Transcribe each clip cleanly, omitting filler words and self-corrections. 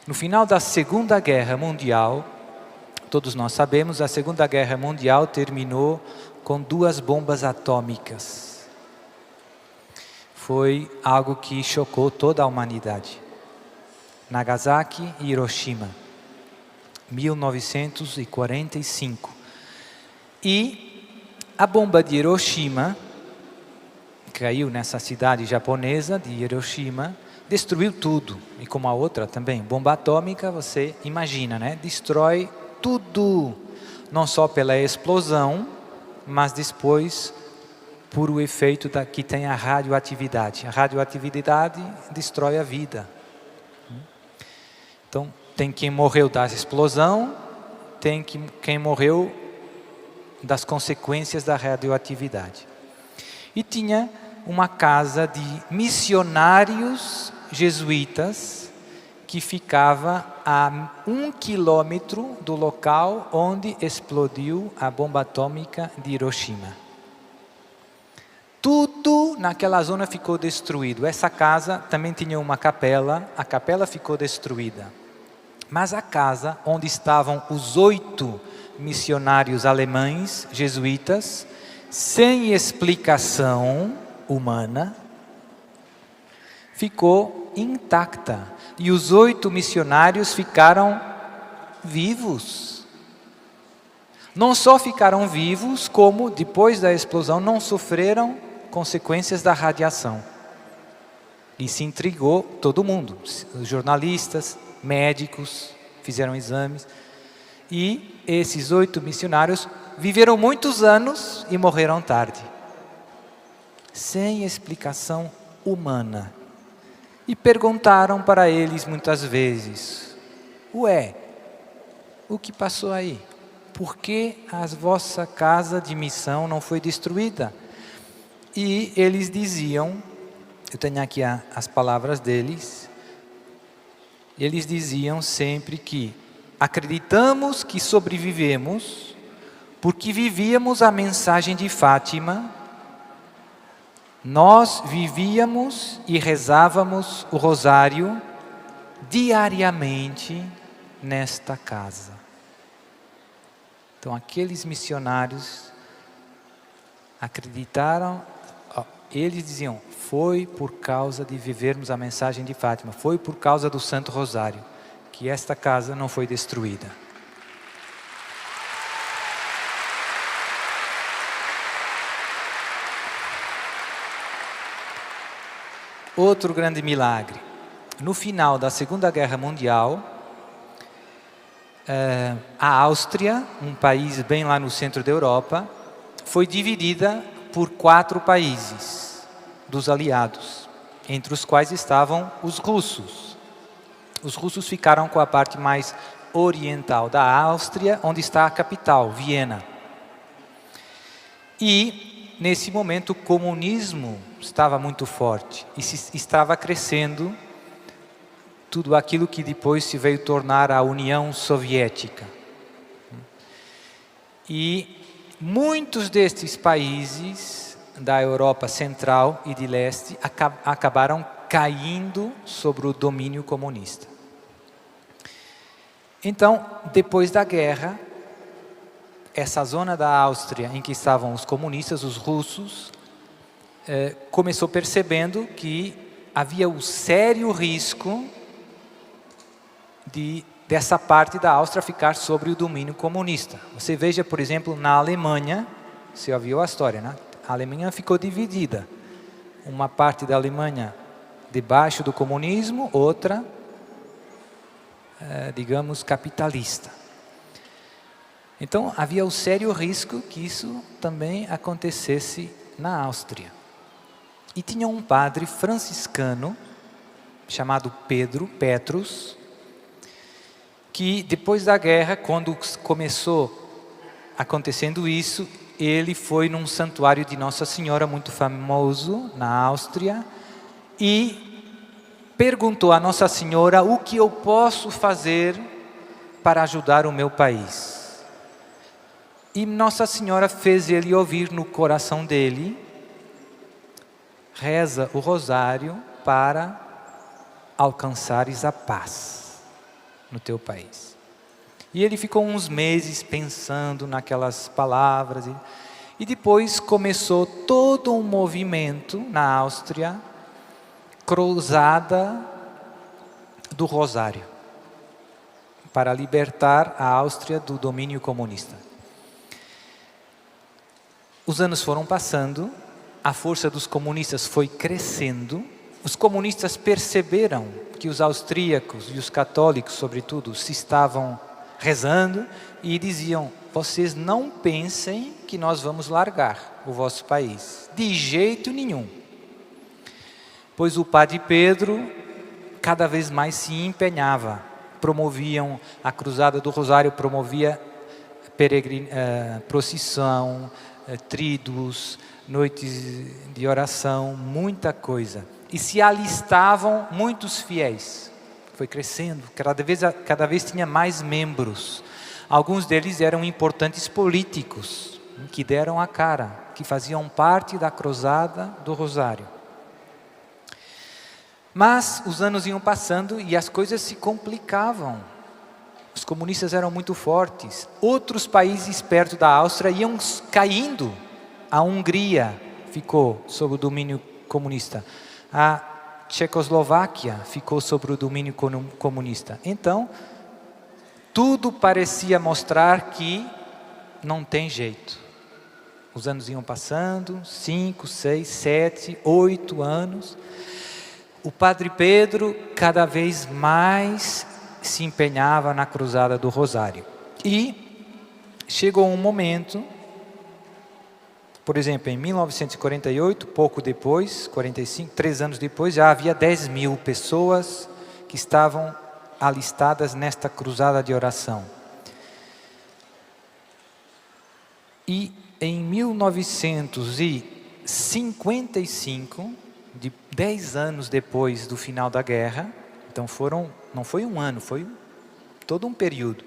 No final da Segunda Guerra Mundial, todos nós sabemos, a Segunda Guerra Mundial terminou com 2 bombas atômicas. Foi algo que chocou toda a humanidade. Nagasaki e Hiroshima, 1945. E a bomba de Hiroshima, caiu nessa cidade japonesa de Hiroshima, destruiu tudo. E como a outra também, bomba atômica, você imagina, né? Destrói tudo, não só pela explosão, mas depois por o efeito que tem a radioatividade. A radioatividade destrói a vida. Então, tem quem morreu da explosão, tem quem morreu das consequências da radioatividade. E tinha uma casa de missionários jesuítas que ficava a 1 quilômetro do local onde explodiu a bomba atômica de Hiroshima. Tudo naquela zona ficou destruído. Essa casa também tinha uma capela, a capela ficou destruída. Mas a casa onde estavam os 8 missionários alemães, jesuítas, sem explicação humana, ficou intacta. E os 8 missionários ficaram vivos. Não só ficaram vivos, como depois da explosão não sofreram consequências da radiação. E se intrigou todo mundo. Os jornalistas, médicos, fizeram exames. E esses 8 missionários viveram muitos anos e morreram tarde. Sem explicação humana. E perguntaram para eles muitas vezes: ué, o que passou aí? Por que a vossa casa de missão não foi destruída? E eles diziam, eu tenho aqui as palavras deles, eles diziam sempre que acreditamos que sobrevivemos porque vivíamos a mensagem de Fátima. Nós vivíamos e rezávamos o rosário diariamente nesta casa. Então, aqueles missionários acreditaram, eles diziam, foi por causa de vivermos a mensagem de Fátima, foi por causa do Santo Rosário, que esta casa não foi destruída. Outro grande milagre. No final da Segunda Guerra Mundial, a Áustria, um país bem lá no centro da Europa, foi dividida por 4 países dos aliados, entre os quais estavam os russos. Os russos ficaram com a parte mais oriental da Áustria, onde está a capital, Viena. E, nesse momento, o comunismo estava muito forte e estava crescendo tudo aquilo que depois se veio tornar a União Soviética. E muitos destes países da Europa Central e de Leste acabaram caindo sobre o domínio comunista. Então, depois da guerra, essa zona da Áustria em que estavam os comunistas, os russos, começou percebendo que havia o sério risco dessa parte da Áustria ficar sobre o domínio comunista. Você veja, por exemplo, na Alemanha, você já viu a história, né? A Alemanha ficou dividida. Uma parte da Alemanha debaixo do comunismo, outra, digamos, capitalista. Então, havia o sério risco que isso também acontecesse na Áustria. E tinha um padre franciscano, chamado Petrus, que depois da guerra, quando começou acontecendo isso, ele foi num santuário de Nossa Senhora, muito famoso, na Áustria, e perguntou a Nossa Senhora o que eu posso fazer para ajudar o meu país. E Nossa Senhora fez ele ouvir no coração dele: reza o rosário para alcançares a paz. no teu país. E ele ficou uns meses pensando naquelas palavras. E depois começou todo um movimento na Áustria, Cruzada do Rosário, para libertar a Áustria do domínio comunista. Os anos foram passando, a força dos comunistas foi crescendo, os comunistas perceberam que os austríacos e os católicos, sobretudo, se estavam rezando e diziam: vocês não pensem que nós vamos largar o vosso país, de jeito nenhum. Pois o padre Pedro cada vez mais se empenhava, promoviam a Cruzada do Rosário, promovia procissão, tríduos, noites de oração, muita coisa. E se alistavam muitos fiéis. Foi crescendo, cada vez tinha mais membros. Alguns deles eram importantes políticos, que deram a cara, que faziam parte da Cruzada do Rosário. Mas os anos iam passando e as coisas se complicavam. Os comunistas eram muito fortes. Outros países perto da Áustria iam caindo. A Hungria ficou sob o domínio comunista. A Tchecoslováquia ficou sob o domínio comunista. Então, tudo parecia mostrar que não tem jeito. Os anos iam passando, 5, 6, 7, 8 anos. O padre Pedro cada vez mais se empenhava na Cruzada do Rosário. E chegou um momento, por exemplo, em 1948, pouco depois, 45, 3 anos depois, já havia 10.000 pessoas que estavam alistadas nesta cruzada de oração. E em 1955, de 10 anos depois do final da guerra, então não foi um ano, foi todo um período.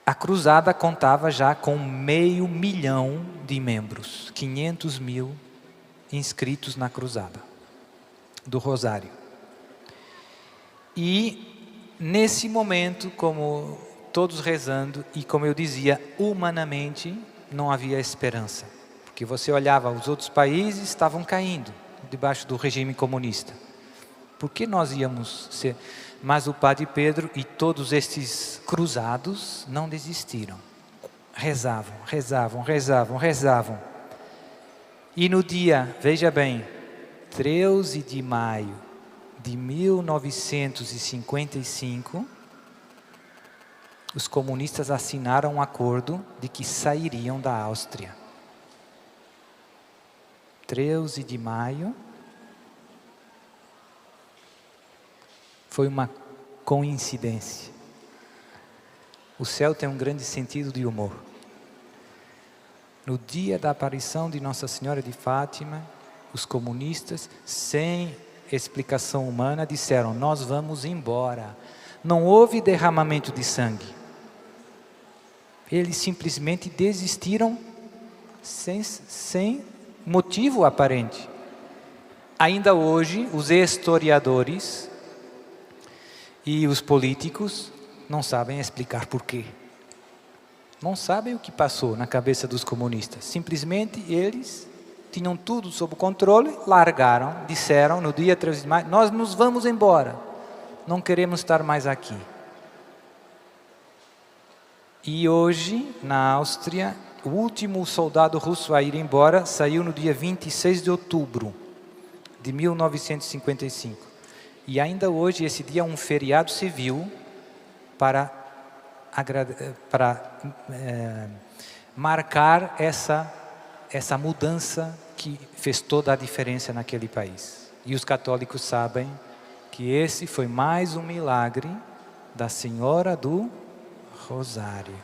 A cruzada contava já com 500 mil de membros, 500 mil inscritos na cruzada do Rosário. E nesse momento, como todos rezando, e como eu dizia, humanamente não havia esperança. Porque você olhava, os outros países estavam caindo debaixo do regime comunista. Por que nós íamos ser? Mas o padre Pedro e todos estes cruzados não desistiram. Rezavam, rezavam, rezavam, rezavam. E no dia, veja bem, 13 de maio de 1955, os comunistas assinaram um acordo de que sairiam da Áustria. 13 de maio, foi uma coincidência. O céu tem um grande sentido de humor. No dia da aparição de Nossa Senhora de Fátima, os comunistas, sem explicação humana, disseram: nós vamos embora. Não houve derramamento de sangue. Eles simplesmente desistiram sem motivo aparente. Ainda hoje, os historiadores e os políticos não sabem explicar por quê. Não sabem o que passou na cabeça dos comunistas. Simplesmente eles tinham tudo sob controle, largaram, disseram no dia 13 de maio: nós nos vamos embora, não queremos estar mais aqui. E hoje, na Áustria, o último soldado russo a ir embora saiu no dia 26 de outubro de 1955. E ainda hoje, esse dia é um feriado civil para marcar essa mudança que fez toda a diferença naquele país. E os católicos sabem que esse foi mais um milagre da Senhora do Rosário.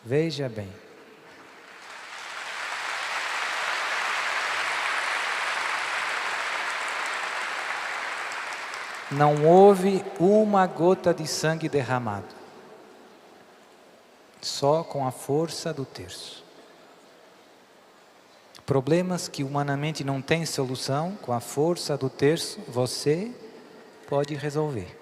Veja bem. Não houve uma gota de sangue derramado. Só com a força do terço. Problemas que humanamente não têm solução, com a força do terço, você pode resolver.